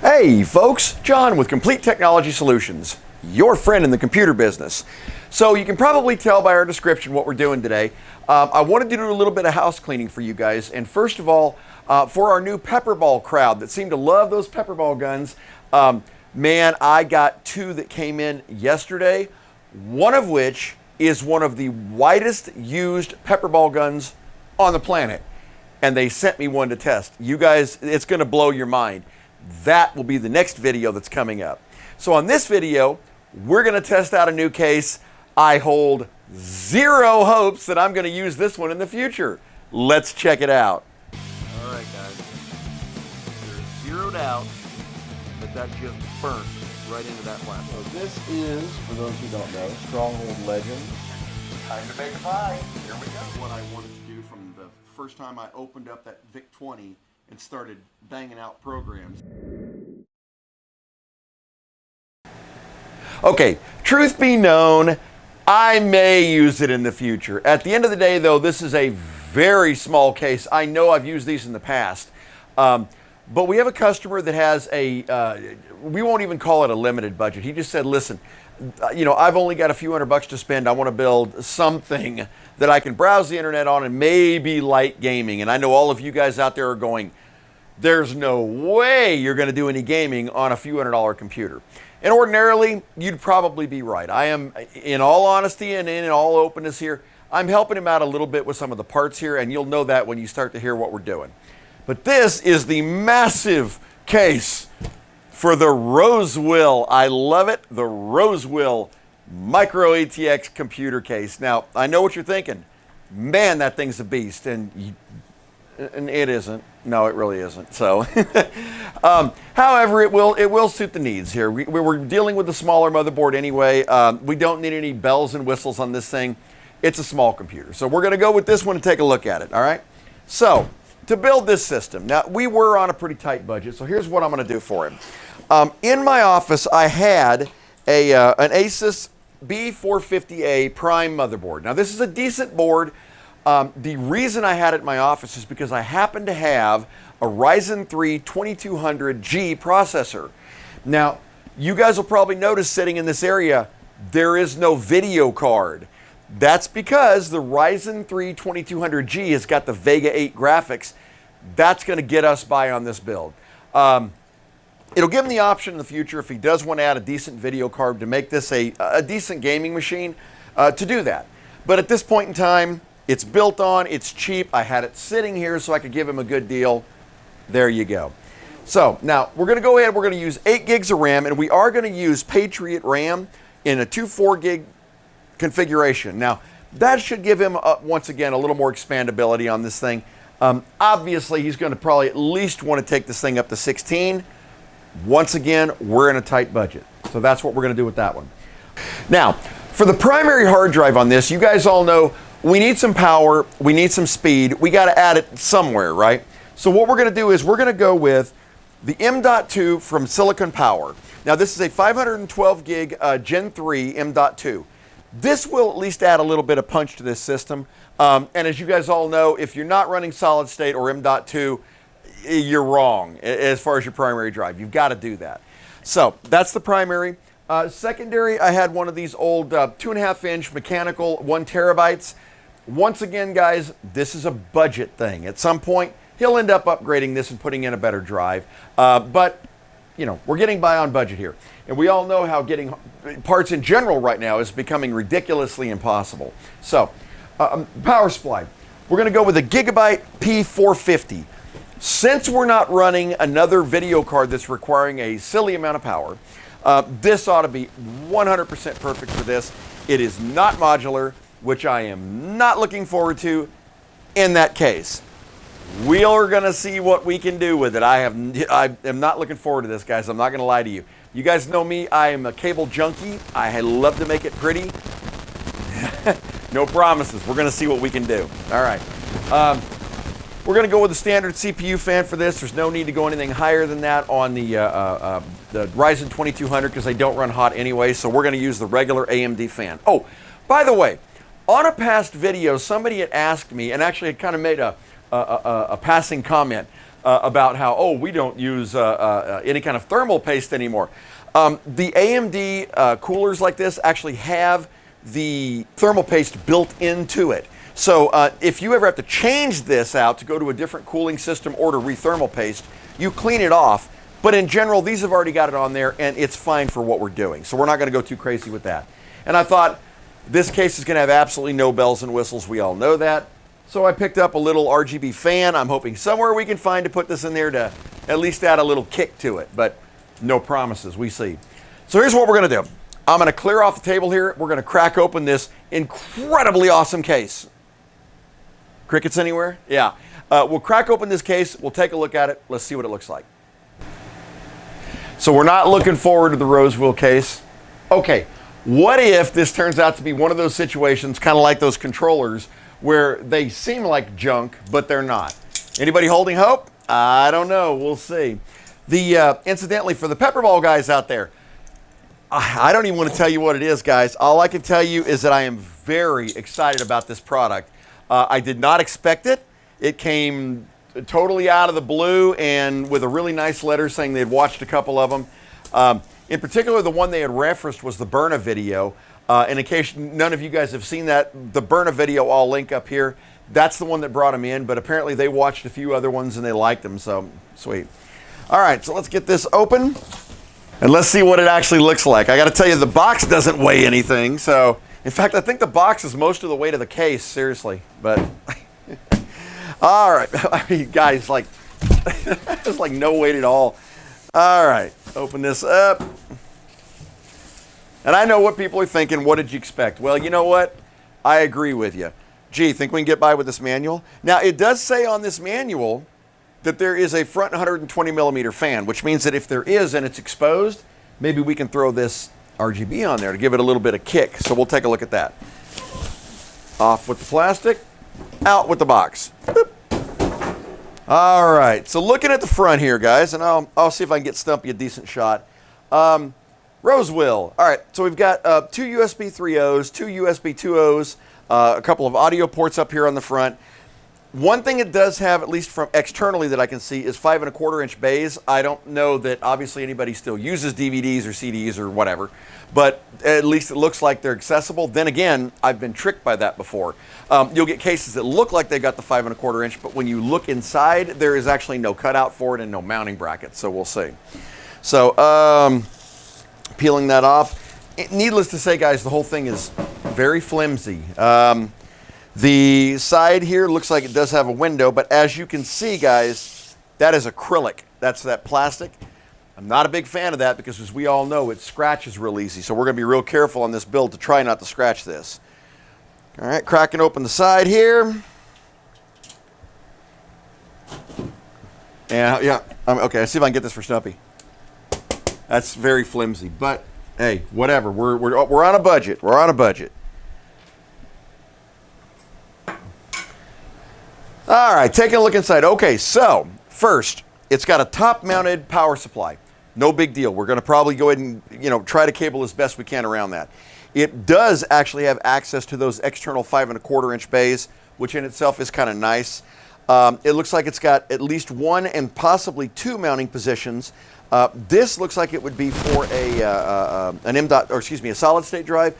Hey folks, John with Complete Technology Solutions, your friend in the computer business. So you can probably tell by our description what we're doing today. I wanted to do a little bit of house cleaning for you guys, and first of all, for our new pepperball crowd that seem to love those pepperball guns, man, I got two that came in yesterday, one of which is one of the widest used pepperball guns on the planet, and they sent me one to test. You guys, it's going to blow your mind. That will be the next video that's coming up. So on this video, we're going to test out a new case. I hold zero hopes that I'm going to use this one in the future. Let's check it out. All right, guys. There's zero doubt that just burnt right into that plastic. So this is, for those who don't know, Stronghold Legends. Time to bake a pie. Here we go. What I wanted to do from the first time I opened up that VIC-20 and started banging out programs. Okay, truth be known, I may use it in the future. At the end of the day, though, this is a very small case. I know I've used these in the past, but we have a customer that has a, we won't even call it a limited budget. He just said, listen, you know, I've only got a few $100 to spend. I want to build something that I can browse the internet on and maybe light gaming. And I know all of you guys out there are going, there's no way you're going to do any gaming on a few $100 computer. And ordinarily, you'd probably be right. I am, in all honesty and in all openness here, I'm helping him out a little bit with some of the parts here, and you'll know that when you start to hear what we're doing. But this is the massive case for the Rosewill. I love it, the Rosewill Micro ATX computer case. Now, I know what you're thinking. Man, that thing's a beast, and it isn't. No, it really isn't. So, however, it will suit the needs here. We're dealing with a smaller motherboard anyway. We don't need any bells and whistles on this thing. It's a small computer. So we're going to go with this one and take a look at it, all right? So, to build this system, now we were on a pretty tight budget, so here's what I'm going to do for him. In my office, I had an Asus B450A Prime motherboard. Now, this is a decent board. The reason I had it in my office is because I happen to have a Ryzen 3 2200G processor. Now, you guys will probably notice sitting in this area, there is no video card. That's because the Ryzen 3 2200G has got the Vega 8 graphics. That's going to get us by on this build. It'll give him the option in the future, if he does want to add a decent video card to make this a decent gaming machine, to do that. But at this point in time, it's built on, it's cheap. I had it sitting here so I could give him a good deal. There you go. So now we're going to go ahead, we're going to use 8 gigs of RAM, and we are going to use Patriot RAM in a 2.4 gig configuration. Now that should give him, once again, a little more expandability on this thing. Obviously, he's going to probably at least want to take this thing up to 16. Once again, we're in a tight budget. So that's what we're going to do with that one. Now, for the primary hard drive on this, you guys all know we need some power, we need some speed, we got to add it somewhere, right? So what we're going to do is we're going to go with the M.2 from Silicon Power. Now this is a 512 gig Gen 3 M.2. This will at least add a little bit of punch to this system. And as you guys all know, if you're not running solid state or M.2, you're wrong as far as your primary drive. You've got to do that. So that's the primary. Secondary, I had one of these old 2.5-inch mechanical 1 terabytes. Once again, guys, this is a budget thing. At some point, he'll end up upgrading this and putting in a better drive. But, you know, we're getting by on budget here. And we all know how getting parts in general right now is becoming ridiculously impossible. So, power supply. We're going to go with a Gigabyte P450. Since we're not running another video card that's requiring a silly amount of power, this ought to be 100% perfect for this. It is not modular, which I am not looking forward to in that case. We are going to see what we can do with it. I am not looking forward to this, guys. I'm not going to lie to you. You guys know me. I am a cable junkie. I love to make it pretty. No promises. We're going to see what we can do. All right. We're going to go with the standard CPU fan for this. There's no need to go anything higher than that on the Ryzen 2200 because they don't run hot anyway. So we're going to use the regular AMD fan. Oh, by the way, on a past video, somebody had asked me, and actually had kind of made a passing comment. about how, oh, we don't use any kind of thermal paste anymore. The AMD coolers like this actually have the thermal paste built into it. So if you ever have to change this out to go to a different cooling system or to re-thermal paste, you clean it off. But in general, these have already got it on there, and it's fine for what we're doing. So we're not going to go too crazy with that. And I thought this case is going to have absolutely no bells and whistles. We all know that. So I picked up a little RGB fan. I'm hoping somewhere we can find to put this in there to at least add a little kick to it. But no promises. We see. So here's what we're going to do. I'm going to clear off the table here. We're going to crack open this incredibly awesome case. Crickets anywhere? Yeah. We'll crack open this case. We'll take a look at it. Let's see what it looks like. So we're not looking forward to the Rosewill case. Okay, what if this turns out to be one of those situations, kind of like those controllers, where they seem like junk, but they're not? Anybody holding hope? I don't know. We'll see. Incidentally, for the pepperball guys out there, I don't even want to tell you what it is, guys. All I can tell you is that I am very excited about this product. I did not expect it. It came totally out of the blue and with a really nice letter saying they had watched a couple of them. In particular, the one they had referenced was the Byrna video. And in case none of you guys have seen that, the Byrna video, I'll link up here. That's the one that brought them in, but apparently they watched a few other ones and they liked them, so sweet. All right, so let's get this open and let's see what it actually looks like. I got to tell you, the box doesn't weigh anything, so in fact, I think the box is most of the weight of the case, seriously, but all right. I mean, guys, like, it's like no weight at all. All right, open this up. And I know what people are thinking. What did you expect? Well, you know what? I agree with you. Gee, think we can get by with this manual? Now, it does say on this manual that there is a front 120 millimeter fan, which means that if there is and it's exposed, maybe we can throw this RGB on there to give it a little bit of kick. So we'll take a look at that. Off with the plastic, out with the box. Boop. All right, so looking at the front here, guys, and I'll see if I can get Stumpy a decent shot. Rosewill. All right, so we've got two USB 3.0s, two USB 2.0s, a couple of audio ports up here on the front. One thing it does have, at least from externally that I can see, is 5 1/4 inch bays. I don't know that obviously anybody still uses DVDs or CDs or whatever, but at least it looks like they're accessible. Then again, I've been tricked by that before. You'll get cases that look like they got the 5 1/4 inch, but when you look inside, there is actually no cutout for it and no mounting bracket, so we'll see. So, peeling that off. Needless to say, guys, the whole thing is very flimsy. The side here looks like it does have a window, but as you can see, guys, that is acrylic. That's that plastic. I'm not a big fan of that because, as we all know, it scratches real easy. So we're going to be real careful on this build to try not to scratch this. All right, cracking open the side here. Yeah, okay, let's see if I can get this for Stumpy. That's very flimsy, but hey, whatever. We're on a budget. We're on a budget. All right, taking a look inside. Okay, so first, it's got a top-mounted power supply. No big deal. We're going to probably go ahead and try to cable as best we can around that. It does actually have access to those external 5 1/4 inch bays, which in itself is kind of nice. It looks like it's got at least one and possibly two mounting positions. This looks like it would be for a solid state drive.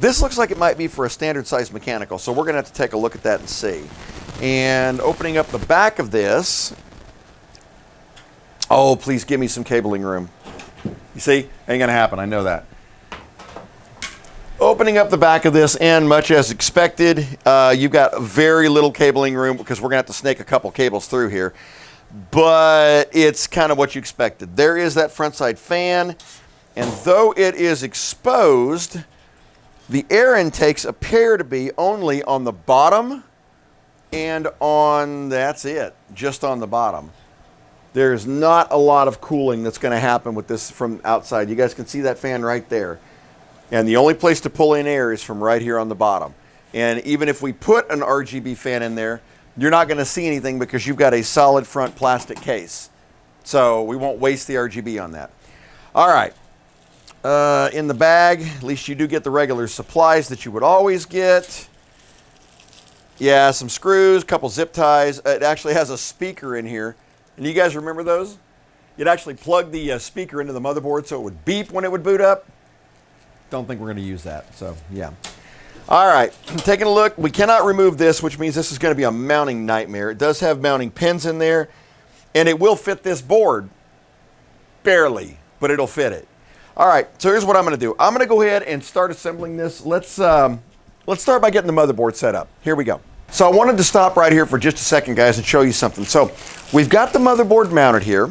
This looks like it might be for a standard size mechanical, so we're going to have to take a look at that and see. And opening up the back of this, oh, please give me some cabling room. You see, ain't going to happen, I know that. Opening up the back of this, and much as expected, you've got very little cabling room because we're going to have to snake a couple cables through here. But it's kind of what you expected. There is that front side fan, and though it is exposed, the air intakes appear to be only on the bottom and on, that's it, just on the bottom. There's not a lot of cooling that's going to happen with this from outside. You guys can see that fan right there. And the only place to pull in air is from right here on the bottom. And even if we put an RGB fan in there, you're not going to see anything because you've got a solid front plastic case. So we won't waste the RGB on that. All right. In the bag, at least you do get the regular supplies that you would always get. Yeah, some screws, a couple zip ties. It actually has a speaker in here And you guys remember those? You'd actually plug the speaker into the motherboard so it would beep when it would boot up. Don't think we're going to use that, so yeah. All right, taking a look. We cannot remove this, which means this is going to be a mounting nightmare. It does have mounting pins in there, and it will fit this board. Barely, but it'll fit it. All right, so here's what I'm going to do. I'm going to go ahead and start assembling this. Let's start by getting the motherboard set up. Here we go. So I wanted to stop right here for just a second, guys, and show you something. So we've got the motherboard mounted here,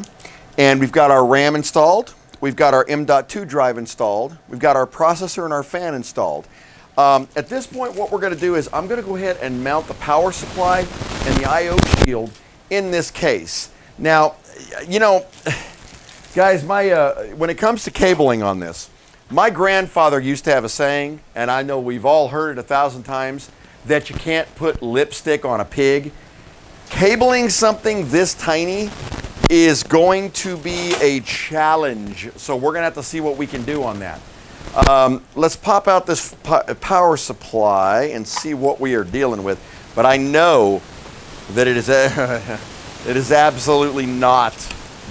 and we've got our RAM installed. We've got our M.2 drive installed. We've got our processor and our fan installed. At this point, what we're going to do is I'm going to go ahead and mount the power supply and the I/O shield in this case. Now, you know, guys, when it comes to cabling on this, my grandfather used to have a saying, and I know we've all heard it 1,000 times, that you can't put lipstick on a pig. Cabling something this tiny is going to be a challenge, so we're going to have to see what we can do on that. Let's pop out this power supply and see what we are dealing with, but I know that it is absolutely not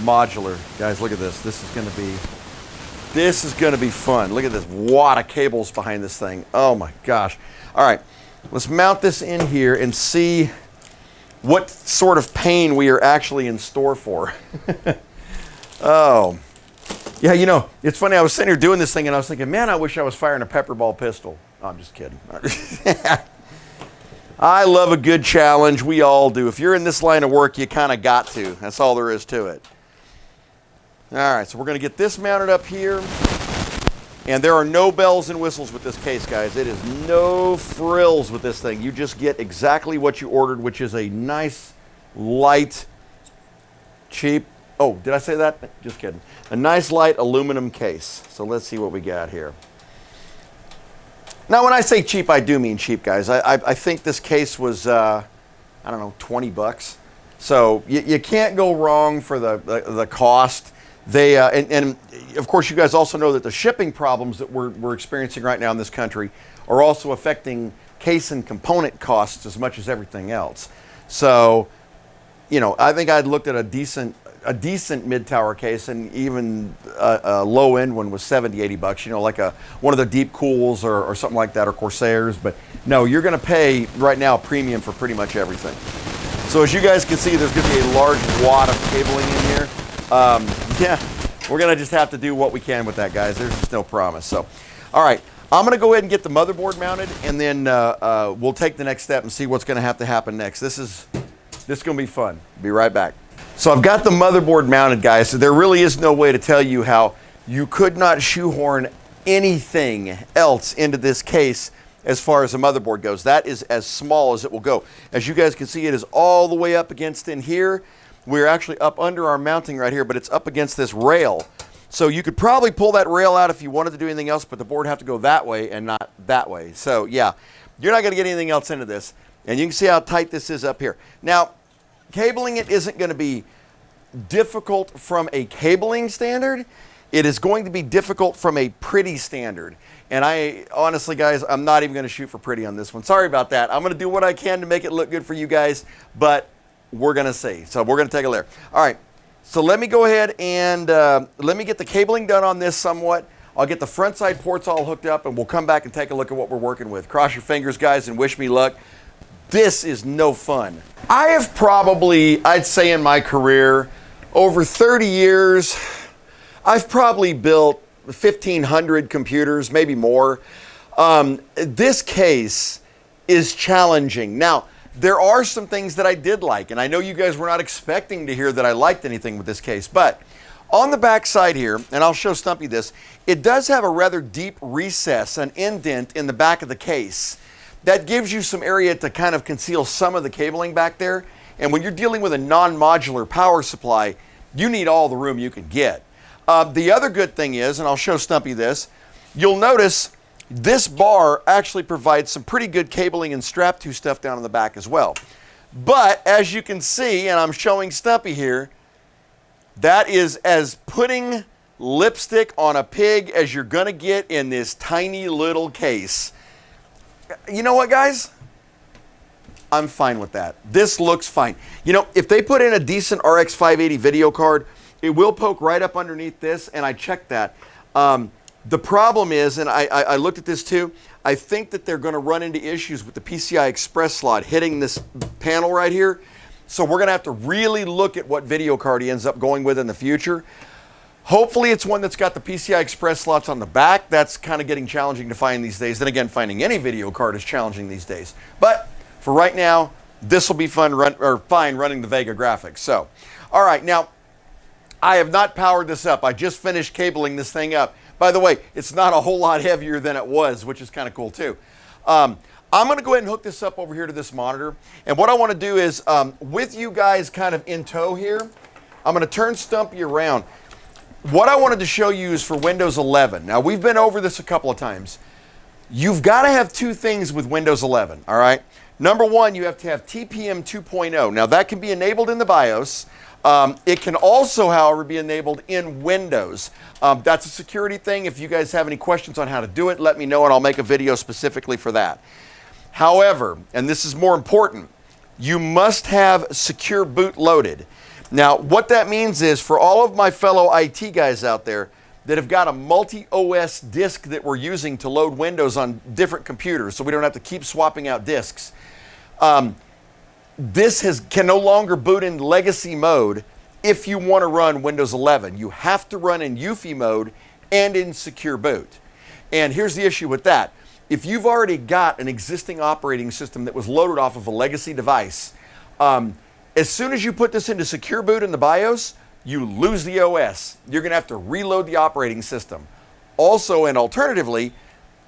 modular. Guys, look at this. This is going to be fun. Look at this wad of cables behind this thing. Oh my gosh. All right, let's mount this in here and see what sort of pain we are actually in store for. Oh, yeah, you know, it's funny. I was sitting here doing this thing and I was thinking, man, I wish I was firing a pepperball pistol. No, I'm just kidding. I love a good challenge. We all do. If you're in this line of work, you kind of got to. That's all there is to it. All right, so we're going to get this mounted up here. And there are no bells and whistles with this case, guys. It is no frills with this thing. You just get exactly what you ordered, which is a nice, light, cheap, oh, did I say that? Just kidding. A nice, light aluminum case. So let's see what we got here. Now, when I say cheap, I do mean cheap, guys. I think this case was, I don't know, 20 bucks. So you can't go wrong for the cost. They and of course, you guys also know that the shipping problems that we're experiencing right now in this country are also affecting case and component costs as much as everything else. So, you know, I think I'd looked at a decent mid-tower case, and even a low-end one was 70, 80 bucks, you know, like one of the Deep Cools or something like that, or Corsairs. But no, you're going to pay right now a premium for pretty much everything. So as you guys can see, there's going to be a large wad of cabling in here. Yeah, we're going to just have to do what we can with that, guys. There's just no promise. So, all right, I'm going to go ahead and get the motherboard mounted, and then we'll take the next step and see what's going to have to happen next. This is going to be fun. Be right back. So I've got the motherboard mounted, guys. So there really is no way to tell you how you could not shoehorn anything else into this case as far as the motherboard goes. That is as small as it will go. As you guys can see, it is all the way up against in here. We're actually up under our mounting right here, but it's up against this rail. So you could probably pull that rail out if you wanted to do anything else, but the board would have to go that way and not that way. So yeah, you're not going to get anything else into this. And you can see how tight this is up here. Now, cabling it isn't going to be difficult from a cabling standard. It is going to be difficult from a pretty standard. And I honestly, guys, I'm not even going to shoot for pretty on this one. Sorry about that. I'm going to do what I can to make it look good for you guys, but we're going to see. So we're going to take a look. All right. So let me go ahead and let me get the cabling done on this somewhat. I'll get the front side ports all hooked up, and we'll come back and take a look at what we're working with. Cross your fingers, guys, and wish me luck. This is no fun. I have probably, I'd say in my career, over 30 years, I've probably built 1,500 computers, maybe more. This case is challenging. Now, there are some things that I did like, and I know you guys were not expecting to hear that I liked anything with this case, but on the back side here, and I'll show Stumpy this, it does have a rather deep recess, an indent in the back of the case. That gives you some area to kind of conceal some of the cabling back there. And when you're dealing with a non-modular power supply, you need all the room you can get. The other good thing is, and I'll show Stumpy this, you'll notice this bar actually provides some pretty good cabling and strap-to stuff down in the back as well. But as you can see, and I'm showing Stumpy here, that is as putting lipstick on a pig as you're going to get in this tiny little case. You know what, guys? I'm fine with that. This looks fine. You know, if they put in a decent RX 580 video card, it will poke right up underneath this, and I checked that. The problem is, and I looked at this too, I think that they're going to run into issues with the PCI Express slot hitting this panel right here. So we're going to have to really look at what video card he ends up going with in the future. Hopefully it's one that's got the PCI Express slots on the back. That's kind of getting challenging to find these days. Then again, finding any video card is challenging these days. But for right now, this will be fine running the Vega graphics. So, all right, now I have not powered this up. I just finished cabling this thing up. By the way, it's not a whole lot heavier than it was, which is kind of cool too. I'm going to go ahead and hook this up over here to this monitor. And what I want to do is, with you guys kind of in tow here, I'm going to turn Stumpy around. What I wanted to show you is for Windows 11. Now, we've been over this a couple of times. You've got to have two things with Windows 11, all right? Number one, you have to have TPM 2.0. Now, that can be enabled in the BIOS. It can also, however, be enabled in Windows. That's a security thing. If you guys have any questions on how to do it, let me know, and I'll make a video specifically for that. However, and this is more important, you must have Secure Boot loaded. Now, what that means is for all of my fellow IT guys out there that have got a multi-OS disk that we're using to load Windows on different computers so we don't have to keep swapping out disks, this can no longer boot in legacy mode if you want to run Windows 11. You have to run in UEFI mode and in Secure Boot. And here's the issue with that. If you've already got an existing operating system that was loaded off of a legacy device, as soon as you put this into Secure Boot in the BIOS, you lose the OS. You're going to have to reload the operating system. Also, and alternatively,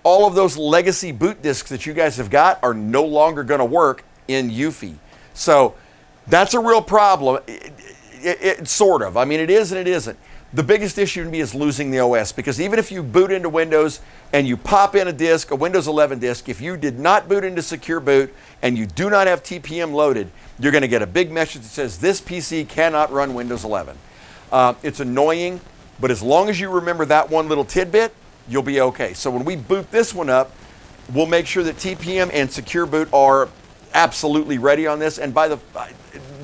all of those legacy boot disks that you guys have got are no longer going to work in UEFI. So that's a real problem. Sort of. I mean, it is and it isn't. The biggest issue to me is losing the OS, because even if you boot into Windows and you pop in a disk, a Windows 11 disk, if you did not boot into Secure Boot and you do not have TPM loaded, you're going to get a big message that says this PC cannot run Windows 11. It's annoying, but as long as you remember that one little tidbit, you'll be okay. So when we boot this one up, we'll make sure that TPM and Secure Boot are absolutely ready on this. And by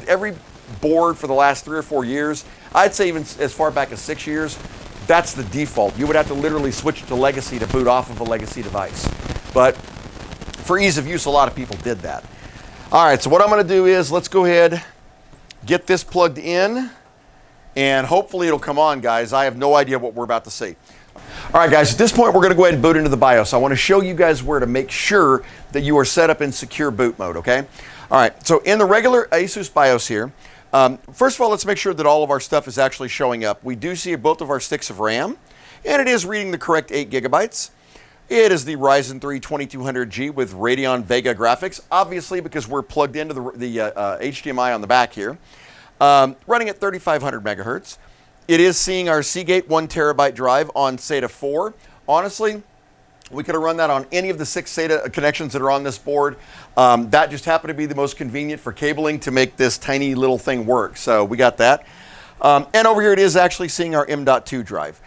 every board for the last 3 or 4 years, I'd say even as far back as 6 years, that's the default. You would have to literally switch to legacy to boot off of a legacy device. But for ease of use, a lot of people did that. All right, so what I'm going to do is let's go ahead, get this plugged in, and hopefully it'll come on, guys. I have no idea what we're about to see. All right, guys, at this point, we're going to go ahead and boot into the BIOS. I want to show you guys where to make sure that you are set up in Secure Boot mode, okay? All right, so in the regular Asus BIOS here, first of all, let's make sure that all of our stuff is actually showing up. We do see both of our sticks of RAM, and it is reading the correct 8 gigabytes. It is the Ryzen 3 2200G with Radeon Vega graphics, obviously because we're plugged into the HDMI on the back here, running at 3500 megahertz. It is seeing our Seagate 1 terabyte drive on SATA 4. Honestly, we could have run that on any of the 6 SATA connections that are on this board. That just happened to be the most convenient for cabling to make this tiny little thing work. So we got that. And over here it is actually seeing our M.2 drive.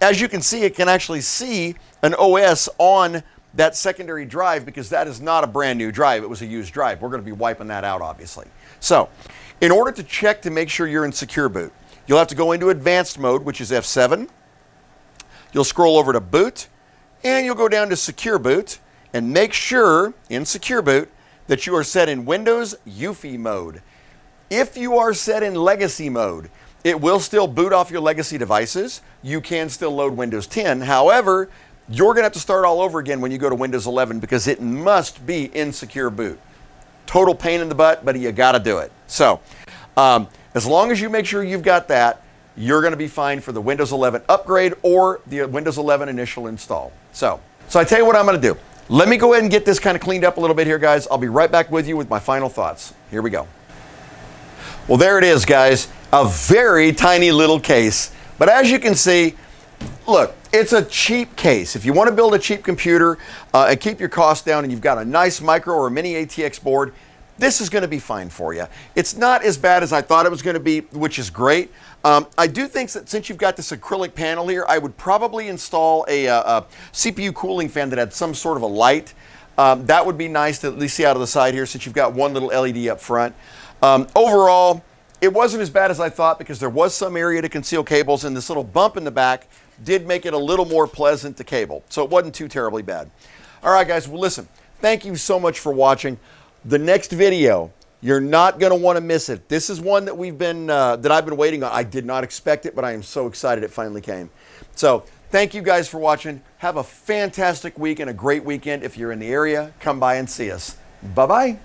As you can see, it can actually see an OS on that secondary drive because that is not a brand new drive. It was a used drive. We're going to be wiping that out, obviously. So in order to check to make sure you're in Secure Boot, you'll have to go into Advanced Mode, which is F7. You'll scroll over to Boot, and you'll go down to Secure Boot and make sure in Secure Boot that you are set in Windows UEFI mode. If you are set in Legacy mode, it will still boot off your legacy devices. You can still load Windows 10. However, you're going to have to start all over again when you go to Windows 11 because it must be in Secure Boot. Total pain in the butt, but you got to do it. So, as long as you make sure you've got that, you're going to be fine for the Windows 11 upgrade or the Windows 11 initial install. So I tell you what I'm going to do. Let me go ahead and get this kind of cleaned up a little bit here, guys. I'll be right back with you with my final thoughts. Here we go. Well, there it is, guys. A very tiny little case. But as you can see, look, it's a cheap case. If you want to build a cheap computer and keep your costs down and you've got a nice micro or mini ATX board, this is going to be fine for you. It's not as bad as I thought it was going to be, which is great. I do think that since you've got this acrylic panel here, I would probably install a CPU cooling fan that had some sort of a light. That would be nice to at least see out of the side here, since you've got one little LED up front. Overall, it wasn't as bad as I thought, because there was some area to conceal cables, and this little bump in the back did make it a little more pleasant to cable. So it wasn't too terribly bad. All right, guys, well, listen, thank you so much for watching. The next video, you're not going to want to miss it. This is one that I've been waiting on. I did not expect it, but I am so excited it finally came. So thank you guys for watching. Have a fantastic week and a great weekend. If you're in the area, come by and see us. Bye-bye.